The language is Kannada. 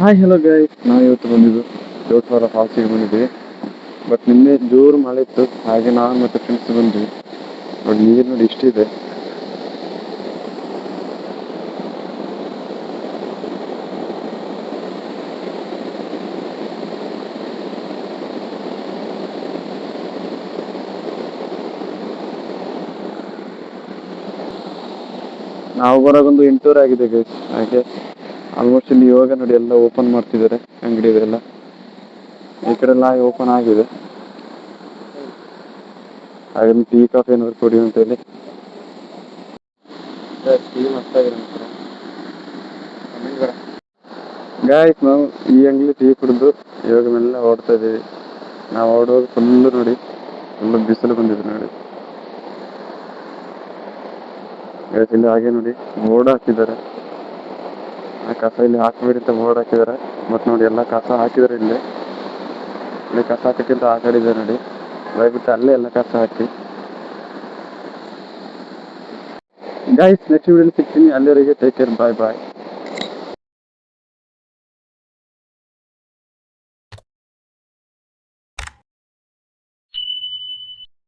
ಹಾಯ್ ಹಲೋ ಗೈಸ್, ನಾವು ಇವತ್ತು ಬಂದಿದ್ದು ಜೋಟವಾರ ಫಾಲ್ಸಿಗೆ ಬಂದಿದ್ವಿ. ಬಟ್ ನಿನ್ನೆ ಜೋರು ಮಳೆ ಇತ್ತು, ಹಾಗೆ ನಾನು ಮತ್ತು ಫ್ರೆಂಡ್ಸ್ ಬಂದ್ವಿ. ನೋಡಿ ನೀರು ನೋಡಿ ಇಷ್ಟಿದೆ. ನಾವು ಬರೋಗೊಂದು 8:30 ಆಗಿದೆ ಗೈಸ್. ಹಾಗೆ ಆಲ್ಮೋಸ್ಟ್ ಇಲ್ಲಿ ಇವಾಗ ನೋಡಿ ಎಲ್ಲ ಓಪನ್ ಮಾಡ್ತಿದ್ದಾರೆ ಅಂಗಡಿ ಎಲ್ಲ. ಈ ಕಡೆ ಎಲ್ಲ ಓಪನ್ ಆಗಿದೆ. ಹಾಗೆ ಟೀ ಕಾಫಿ ಏನಾದ್ರು ಕೊಡಿ ಅಂತ ಹೇಳಿ ಟೀ ಮಸ್ತಾಗಿದೆ. ಗಾಯ್ಸ್, ನಾವು ಈ ಅಂಗಡಿ ಟೀ ಕುಡಿದು ಇವಾಗ ಮೆಲ್ಲ ಓಡ್ತಾ ಇದ್ದೀವಿ. ನಾವು ಓಡುವಾಗ ಫುಲ್ಲು ನೋಡಿ, ಫುಲ್ಲು ಬಿಸಿಲು ಬಂದಿದೆ ನೋಡಿ. ಇಲ್ಲಿ ಹಾಗೆ ನೋಡಿ ಬೋರ್ಡ್ ಹಾಕಿದ್ದಾರೆ, ಆ ಕಸ ಇಲ್ಲಿ ಹಾಕಬೇಡಿ ಅಂತ ಬೋರ್ಡ್ ಹಾಕಿದ್ದಾರೆ. ಮತ್ತು ನೋಡಿ ಎಲ್ಲ ಕಸ ಹಾಕಿದ್ದಾರೆ. ಇಲ್ಲಿ ಕಸ ಹಾಕಕ್ಕಿಂತ ಆ ಕಡೆ ಇದೆ ನೋಡಿ, ದಯವಿಟ್ಟು ಅಲ್ಲೇ ಎಲ್ಲ ಕಸ ಹಾಕಿ. ಗೈಸ್, ನೆಕ್ಸ್ಟ್ ವಿಡಿಯೋಲಿ ಸಿಗ್ತೀನಿ. ಅಲ್ಲಿವರೆಗೆ ಟೇಕ್ ಕೇರ್, ಬಾಯ್ ಬಾಯ್.